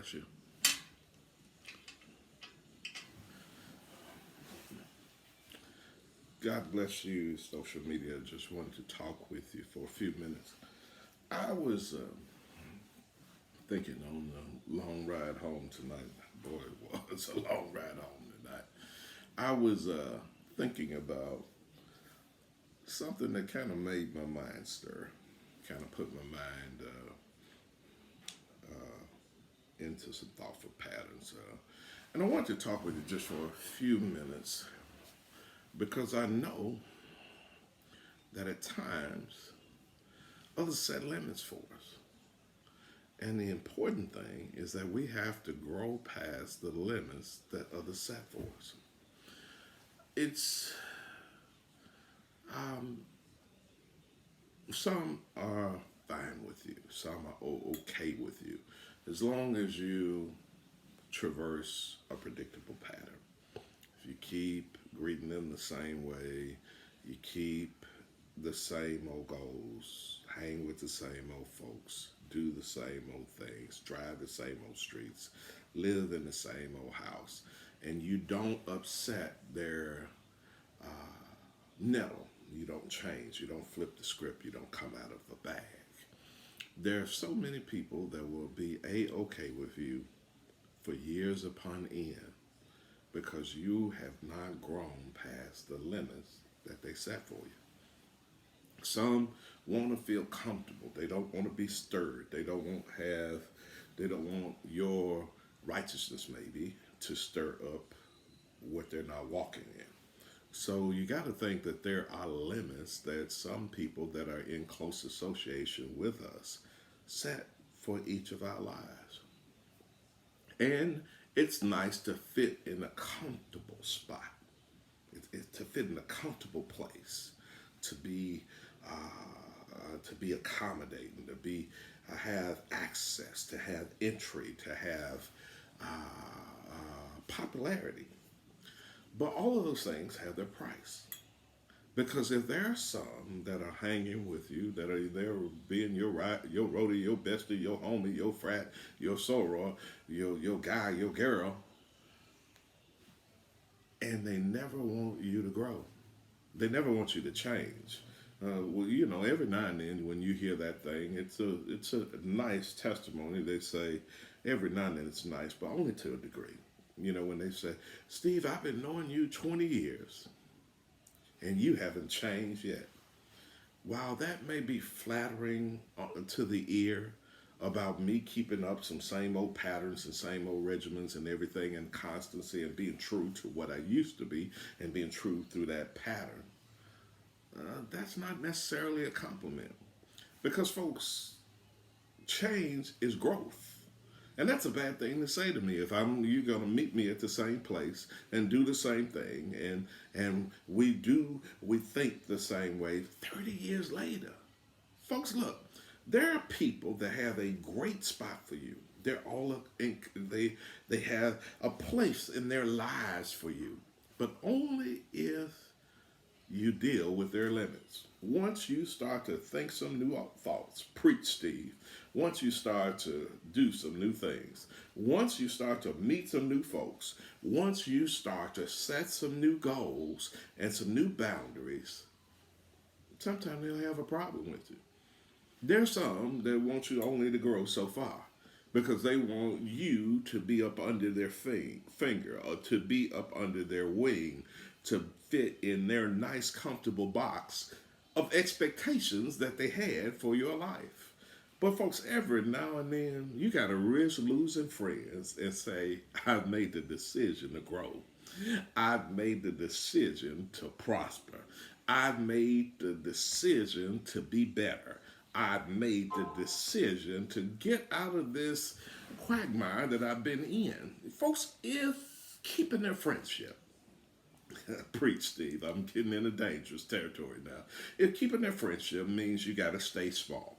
bless you. God bless you, social media. Just wanted to talk with you for a few minutes. I was thinking on the long ride home tonight. Boy, it was a long ride home tonight. I was thinking about something that kind of made my mind stir, kind of put my mind into some thoughtful patterns. And I want to talk with you just for a few minutes because I know that at times others set limits for us. And the important thing is that we have to grow past the limits that others set for us. It's um, some are fine with you, some are okay with you, as long as you traverse a predictable pattern. If you keep greeting them the same way, you keep the same old goals, hang with the same old folks, do the same old things, drive the same old streets, live in the same old house, and you don't upset their nettle, you don't change, you don't flip the script, you don't come out of the bag. There are so many people that will be okay with you for years upon end because you have not grown past the limits that they set for you. Some want to feel comfortable. They don't want to be stirred. They don't want your righteousness maybe to stir up what they're not walking in. So you got to think that there are limits that some people that are in close association with us set for each of our lives. And it's nice to fit in a comfortable spot, to fit in a comfortable place, to be to be accommodating, to be have access, to have entry, to have popularity. But all of those things have their price. Because if there are some that are hanging with you, that are there being your right, your roadie, your bestie, your homie, your frat, your soror, your guy, your girl, and they never want you to grow. They never want you to change. Well, every now and then when you hear that thing, it's a nice testimony. They say every now and then it's nice, but only to a degree. When they say, Steve, I've been knowing you 20 years and you haven't changed yet. While that may be flattering to the ear about me keeping up some same old patterns and same old regimens and everything and constancy and being true to what I used to be and being true through that pattern, that's not necessarily a compliment. Because, folks, change is growth. And that's a bad thing to say to me. If you're gonna meet me at the same place and do the same thing, and we think the same way 30 years later. Folks, look, there are people that have a great spot for you. They have a place in their lives for you, but only if you deal with their limits. Once you start to think some new thoughts, preach, Steve. Once you start to do some new things, once you start to meet some new folks, once you start to set some new goals and some new boundaries, sometimes they'll have a problem with you. There's some that want you only to grow so far because they want you to be up under their finger or to be up under their wing to fit in their nice, comfortable box of expectations that they had for your life. But folks, every now and then, you got to risk losing friends and say, I've made the decision to grow. I've made the decision to prosper. I've made the decision to be better. I've made the decision to get out of this quagmire that I've been in. Folks, if keeping their friendship, preach, Steve, I'm getting into dangerous territory now. If keeping their friendship means you got to stay small,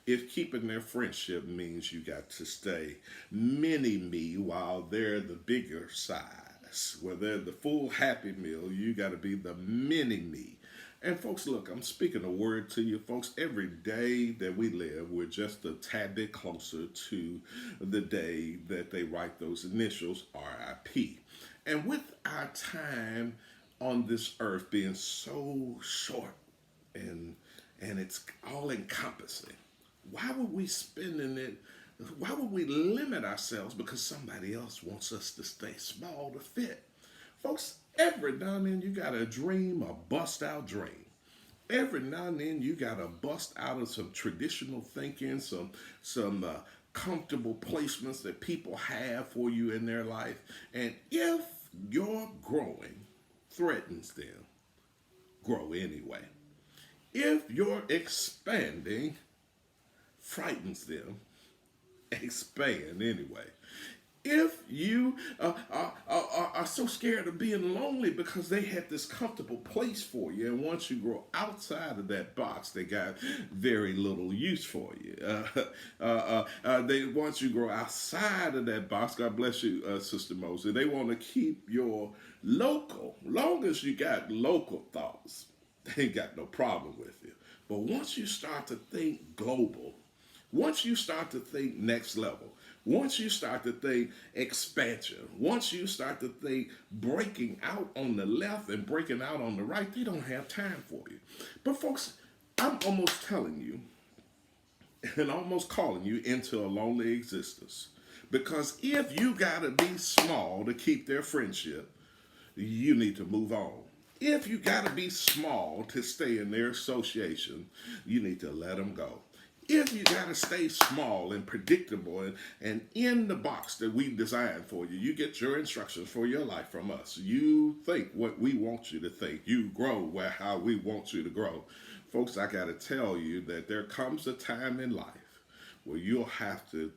if keeping their friendship means you got to stay mini me while they're the bigger size, where they're the full happy meal, you got to be the mini me. And folks, look, I'm speaking a word to you, folks. Every day that we live, we're just a tad bit closer to the day that they write those initials, RIP. And with our time on this earth being so short and it's all encompassing, why would we spend in it? Why would we limit ourselves because somebody else wants us to stay small to fit? Folks, every now and then you got a dream, a bust out dream. Every now and then you got to bust out of some traditional thinking, some comfortable placements that people have for you in their life. And if your growing threatens them, grow anyway. If your expanding frightens them, expand anyway. If you are so scared of being lonely because they had this comfortable place for you, and once you grow outside of that box, they got very little use for you. They once you grow outside of that box, God bless you, Sister Moses. They want to keep your local. Long as you got local thoughts, they ain't got no problem with you. But once you start to think global, once you start to think next level, once you start to think expansion, once you start to think breaking out on the left and breaking out on the right, they don't have time for you. But folks, I'm almost telling you and almost calling you into a lonely existence. Because if you got to be small to keep their friendship, you need to move on. If you got to be small to stay in their association, you need to let them go. If you got to stay small and predictable and in the box that we designed for you, you get your instructions for your life from us. You think what we want you to think. You grow how we want you to grow. Folks, I got to tell you that there comes a time in life where you'll have to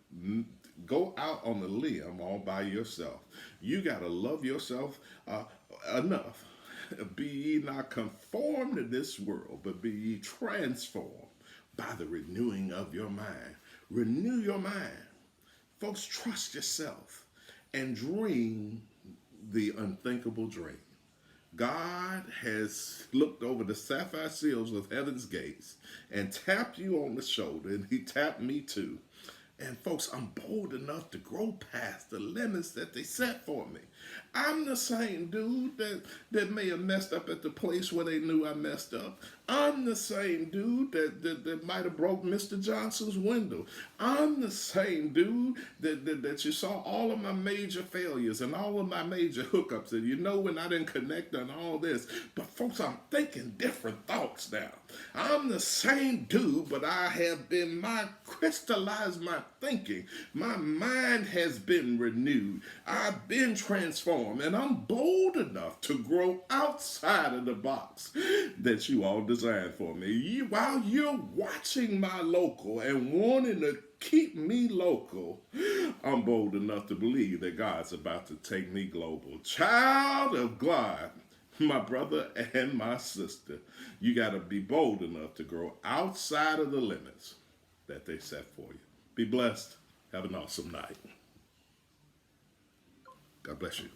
go out on a limb all by yourself. You got to love yourself enough. Be ye not conformed to this world, but be ye transformed by the renewing of your mind. Renew your mind. Folks, trust yourself and dream the unthinkable dream. God has looked over the sapphire seals of heaven's gates and tapped you on the shoulder, and he tapped me too. And folks, I'm bold enough to grow past the limits that they set for me. I'm the same dude that may have messed up at the place where they knew I messed up. I'm the same dude that might have broke Mr. Johnson's window. I'm the same dude that you saw all of my major failures and all of my major hookups. And you know when I didn't connect on all this. But folks, I'm thinking different thoughts now. I'm the same dude, but I have been crystallized my thinking. My mind has been renewed. I've been transformed, and I'm bold enough to grow outside of the box that you all designed for me. While you're watching my local and wanting to keep me local, I'm bold enough to believe that God's about to take me global. Child of God, my brother and my sister, you got to be bold enough to grow outside of the limits that they set for you. Be blessed. Have an awesome night. God bless you.